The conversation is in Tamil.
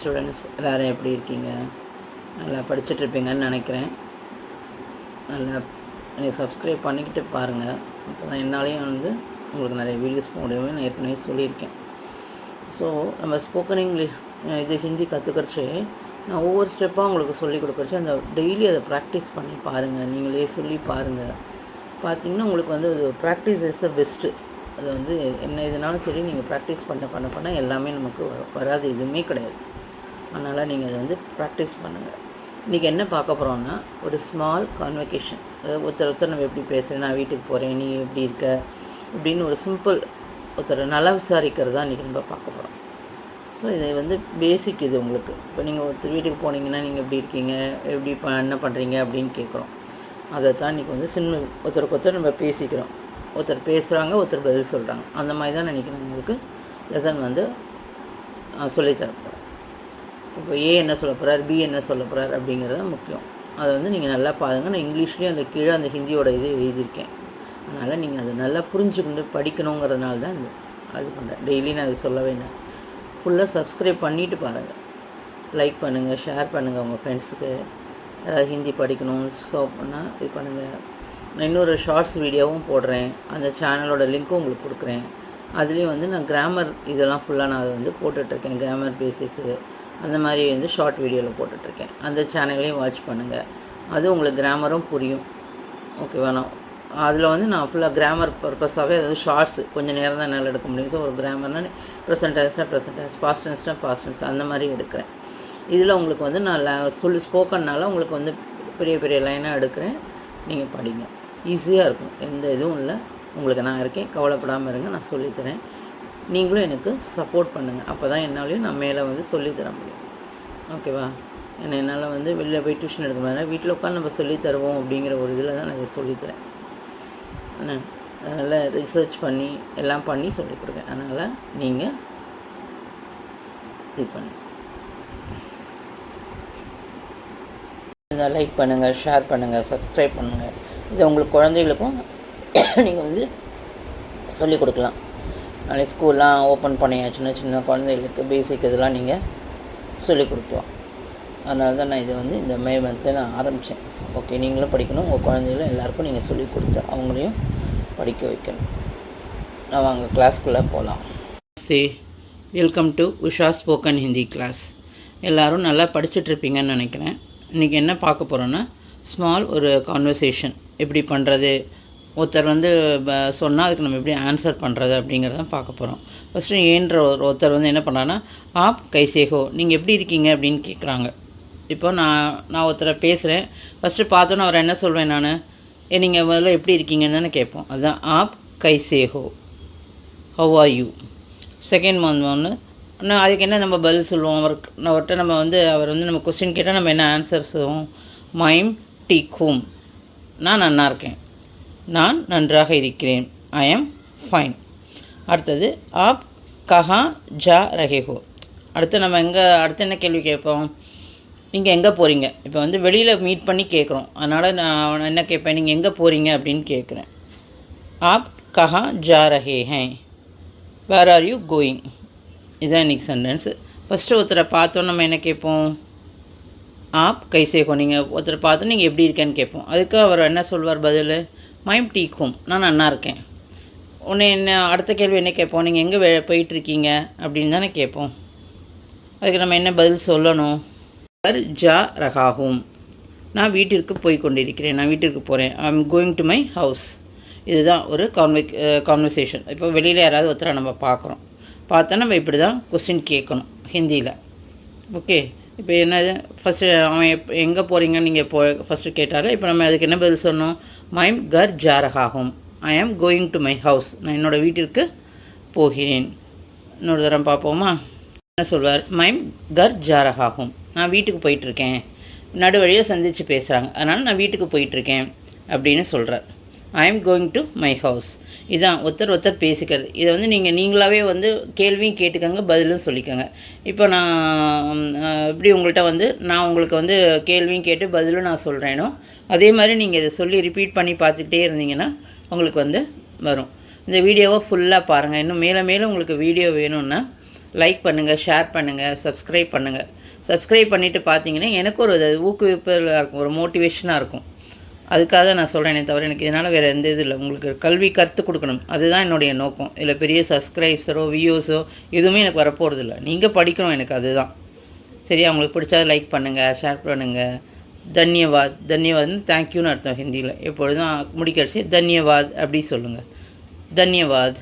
ஸ்டூடெண்ட்ஸ் எல்லோரும் எப்படி இருக்கீங்க? நல்லா படிச்சுட்ருப்பீங்கன்னு நினைக்கிறேன். நல்லா எனக்கு சப்ஸ்கிரைப் பண்ணிக்கிட்டு பாருங்கள். அப்போ தான் என்னாலேயும் உங்களுக்கு நிறைய வீடியோஸ் போட முடியுமே. நான் ஏற்கனவே சொல்லியிருக்கேன். ஸோ நம்ம ஸ்போக்கன் இங்கிலீஷ் ஹிந்தி கற்றுக்கிறச்சே நான் ஒவ்வொரு ஸ்டெப்பாக உங்களுக்கு சொல்லிக் கொடுக்குறச்சு அந்த டெய்லி அதை ப்ராக்டிஸ் பண்ணி பாருங்கள். நீங்களே சொல்லி பாருங்கள். பார்த்திங்கன்னா உங்களுக்கு அது ப்ராக்டிஸ் இஸ் த பெஸ்ட்டு. அது என்ன இதனாலும் சரி நீங்கள் ப்ராக்டிஸ் பண்ண எல்லாமே நமக்கு வராது எதுவுமே கிடையாது. அதனால் நீங்கள் அதை ப்ராக்டிஸ் பண்ணுங்கள். இன்றைக்கி என்ன பார்க்க போகிறோன்னா ஒரு ஸ்மால் கான்வெகேஷன். ஒருத்தர் நம்ம எப்படி பேசுகிறேன், நான் வீட்டுக்கு போகிறேன், நீ எப்படி இருக்க அப்படின்னு ஒரு சிம்பிள் ஒருத்தர் நல்லா விசாரிக்கிறது தான் இன்றைக்கி நம்ம பார்க்க போகிறோம். ஸோ இது பேசிக். இது உங்களுக்கு இப்போ நீங்கள் ஒருத்தர் வீட்டுக்கு போனீங்கன்னா நீங்கள் எப்படி இருக்கீங்க, எப்படி என்ன பண்ணுறீங்க அப்படின்னு கேட்குறோம். அதை தான் இன்றைக்கி சின்ன ஒருத்தருக்கு நம்ம பேசிக்கிறோம். ஒருத்தர் பேசுகிறாங்க, ஒருத்தர் பதில் சொல்கிறாங்க. அந்த மாதிரி தான் நினைக்கிறேன் உங்களுக்கு லெசன் சொல்லித்தரப்போகிறேன். இப்போ ஏ என்ன சொல்ல போகிறார், பி என்ன சொல்ல போகிறார் அப்படிங்கிறது தான் முக்கியம். அதை நீங்கள் நல்லா பாருங்கள். நான் இங்கிலீஷ்லேயும் அந்த கீழே அந்த ஹிந்தியோட இது எழுதியிருக்கேன். அதனால் நீங்கள் அதை நல்லா புரிஞ்சுக்கொண்டு படிக்கணுங்கிறதுனால தான் அது பண்ணுறேன். டெய்லி நான் அது சொல்ல வேண்டாம். ஃபுல்லாக சப்ஸ்கிரைப் பண்ணிவிட்டு பாருங்கள். லைக் பண்ணுங்கள், ஷேர் பண்ணுங்கள் உங்கள் ஃப்ரெண்ட்ஸுக்கு. ஏதாவது ஹிந்தி படிக்கணும் பண்ணால் இது பண்ணுங்கள். நான் இன்னொரு ஷார்ட்ஸ் வீடியோவும் போடுறேன். அந்த சேனலோட லிங்க்கும் உங்களுக்கு கொடுக்குறேன். அதுலேயும் நான் கிராமர் இதெல்லாம் ஃபுல்லாக நான் அதை போட்டுட்ருக்கேன். கிராமர் பேசிஸு அந்த மாதிரி ஷார்ட் வீடியோவில் போட்டுட்ருக்கேன். அந்த சேனல்லையும் வாட்ச் பண்ணுங்கள். அது உங்களுக்கு கிராமரும் புரியும். ஓகேவா? நான் அதில் நான் ஃபுல்லாக கிராமர் பர்பஸாகவே ஷார்ட்ஸு கொஞ்சம் நேரம் தான் என்னால் எடுக்க முடியும். ஸோ ஒரு கிராமர்னால் ப்ரெசன்ட் டென்ஸ், பாஸ்ட் டென்ஸ் அந்த மாதிரி எடுக்கிறேன். இதில் உங்களுக்கு நான் ஸ்போக்கன்னால உங்களுக்கு பெரிய பெரிய லைனாக எடுக்கிறேன். நீங்கள் படிங்க. ஈஸியாக இருக்கும். எந்த இதுவும் இல்லை. உங்களுக்கு நான் இருக்கேன், கவலைப்படாமல் இருங்க. நான் சொல்லித்தரேன். நீங்களும் எனக்கு சப்போர்ட் பண்ணுங்கள். அப்போ தான் என்னாலையும் நான் மேலே சொல்லித்தர முடியும். ஓகேவா? என்னால் வெளியில் போய் டியூஷன் எடுக்க முடியாது. வீட்டில் உட்காந்து நம்ம சொல்லித்தருவோம் அப்படிங்கிற ஒரு இதில் தான் நான் இதை சொல்லித்தரேன். அதனால் ரிசர்ச் பண்ணி எல்லாம் பண்ணி சொல்லிக் கொடுக்குறேன். அதனால் நீங்கள் இது பண்ணுங்கள். இதை லைக் பண்ணுங்கள், ஷேர் பண்ணுங்கள், சப்ஸ்கிரைப் பண்ணுங்கள். இதை உங்களுக்கு குழந்தைகளுக்கும் நீங்கள் சொல்லிக் கொடுக்கலாம். நாளைக்கு ஸ்கூல்லாம் ஓப்பன் பண்ணியாச்சுன்னா சின்ன குழந்தைகளுக்கு பேசிக் இதெல்லாம் நீங்கள் சொல்லிக் கொடுக்கலாம். அதனால தான் நான் இதை இந்த மே மந்தில் நான் ஆரம்பித்தேன். ஓகே, நீங்களும் படிக்கணும். உங்கள் குழந்தைகளும் எல்லாேருக்கும் நீங்கள் சொல்லிக் கொடுத்து அவங்களையும் படிக்க வைக்கணும். நான் வாங்க கிளாஸ்க்குள்ளே போகலாம். Welcome to Usha spoken Hindi class. எல்லோரும் நல்லா படிச்சுட்ருப்பீங்கன்னு நினைக்கிறேன். இன்றைக்கி என்ன பார்க்க போகிறோன்னா ஸ்மால் ஒரு கான்வர்சேஷன் எப்படி பண்ணுறது, ஒருத்தர் சொன்னால் அதுக்கு நம்ம எப்படி ஆன்சர் பண்ணுறது அப்படிங்கிறத பார்க்க போகிறோம். ஃபஸ்ட்டு ஏன்ற ஒருத்தர் என்ன பண்ணுறாங்கன்னா ஆப் கைசேகோ, நீங்கள் எப்படி இருக்கீங்க அப்படின்னு கேட்குறாங்க. இப்போ நான் ஒருத்தரை பேசுகிறேன். ஃபஸ்ட்டு பார்த்தோன்னே அவர் என்ன சொல்வேன், நான் நீங்கள் முதல்ல எப்படி இருக்கீங்கன்னு தானே கேட்போம். அதுதான் ஆப் கைசேகோ, ஹவ் ஆர் யூ. செகண்ட் இன்னும் அதுக்கு என்ன நம்ம பதில் சொல்லுவோம். அவர்கிட்ட நம்ம அவர் நம்ம கொஸ்டின் கேட்டால் நம்ம என்ன ஆன்சர் சொல்லுவோம். மைம் டீக் ஹூம், நான் நன்னா இருக்கேன், நான் நன்றாக இருக்கிறேன், ஐ எம் ஃபைன். அடுத்தது ஆப் கஹா ஜா ரஹேஹோ. அடுத்து நம்ம அடுத்து என்ன கேள்வி கேட்போம், நீங்கள் எங்கே போகிறீங்க. இப்போ வெளியில் மீட் பண்ணி கேட்குறோம். அதனால் நான் என்ன கேட்பேன், நீங்கள் எங்கே போகிறீங்க அப்படின்னு கேட்குறேன். ஆப் கஹா ஜா ரஹே ஹே, வேர் ஆர் யூ கோயிங். இதுதான் இன்றைக்கி சென்டென்ஸு. ஃபஸ்ட்டு ஒருத்தரை பார்த்தோம் நம்ம என்ன கேட்போம், ஆப் கைசேகோ. நீங்கள் ஒருத்தரை பார்த்தோம் நீங்கள் எப்படி இருக்கேன்னு கேட்போம். அதுக்கு அவர் என்ன சொல்வார் பதில், மைம் டீக் ஹூம், நான் நன்னா இருக்கேன். என்ன அடுத்த கேள்வி என்ன கேட்போம், நீங்கள் எங்கே போயிட்டுருக்கீங்க அப்படின்னு தானே கேட்போம். அதுக்கு நம்ம என்ன பதில் சொல்லணும், பர் ஜா ரஹாஹூம், நான் வீட்டிற்கு போய் கொண்டிருக்கிறேன், நான் வீட்டிற்கு போகிறேன், I am going to my house. இதுதான் ஒரு கான்வர்சேஷன். இப்போ வெளியில் யாராவது ஒருத்தரை நம்ம பார்க்குறோம். பார்த்தா நம்ம இப்படி தான் கொஸ்டின் கேட்கணும் ஹிந்தியில். ஓகே, இப்போ என்னது ஃபஸ்ட்டு அவன் எங்கே போகிறீங்கன்னு நீங்கள் ஃபஸ்ட்டு கேட்டாலும் இப்போ நம்ம அதுக்கு என்ன பதில் சொன்னோம், mime Ghar Jha ரஹாஹூம், I am going to my house, நான் என்னோடய வீட்டிற்கு போகிறேன். இன்னொரு தரம் பார்ப்போமா. என்ன சொல்வார், மைம் கர் ஜா ரஹாஹூம், நான் வீட்டுக்கு போயிட்டுருக்கேன். நடு வழியாக சந்தித்து பேசுகிறாங்க, அதனால் நான் வீட்டுக்கு போயிட்டுருக்கேன் அப்படின்னு சொல்கிறார். I am going to my house. இதுதான் ஒருத்தர் பேசிக்கிறது. இதை நீங்களாகவே கேள்வியும் கேட்டுக்கோங்க, பதிலும் சொல்லிக்கோங்க. இப்போ நான் இப்படி உங்கள்கிட்ட நான் உங்களுக்கு கேள்வியும் கேட்டு பதிலும் நான் சொல்கிறேனோ அதே மாதிரி நீங்கள் இதை சொல்லி ரிப்பீட் பண்ணி பார்த்துட்டே இருந்தீங்கன்னா உங்களுக்கு வரும். இந்த வீடியோவை ஃபுல்லாக பாருங்கள். இன்னும் மேலே உங்களுக்கு வீடியோ வேணும்னா லைக் பண்ணுங்கள், ஷேர் பண்ணுங்கள், சப்ஸ்கிரைப் பண்ணுங்கள். சப்ஸ்கிரைப் பண்ணிவிட்டு பார்த்தீங்கன்னா எனக்கு ஒரு ஊக்குவிப்பாக இருக்கும், ஒரு மோட்டிவேஷனாக இருக்கும். அதுக்காக நான் சொல்கிறேனே தவிர எனக்கு இதனால் வேறு எந்த இது இல்லை. உங்களுக்கு கல்வி கற்றுக் கொடுக்கணும், அதுதான் என்னுடைய நோக்கம். இதில் பெரிய சப்ஸ்கிரைப்ஸரோ வியூஸோ எதுவுமே எனக்கு வரப்போகிறதில்ல. நீங்கள் படிக்கணும், எனக்கு அதுதான். சரியா? உங்களுக்கு பிடிச்சா லைக் பண்ணுங்கள், ஷேர் பண்ணுங்கள். தன்யவாத். தன்யவாத்னு தேங்க்யூன்னு அர்த்தம் ஹிந்தியில். எப்பொழுதும் முடிக்கடிச்சு தன்யவாத் அப்படி சொல்லுங்கள். தன்யவாத்.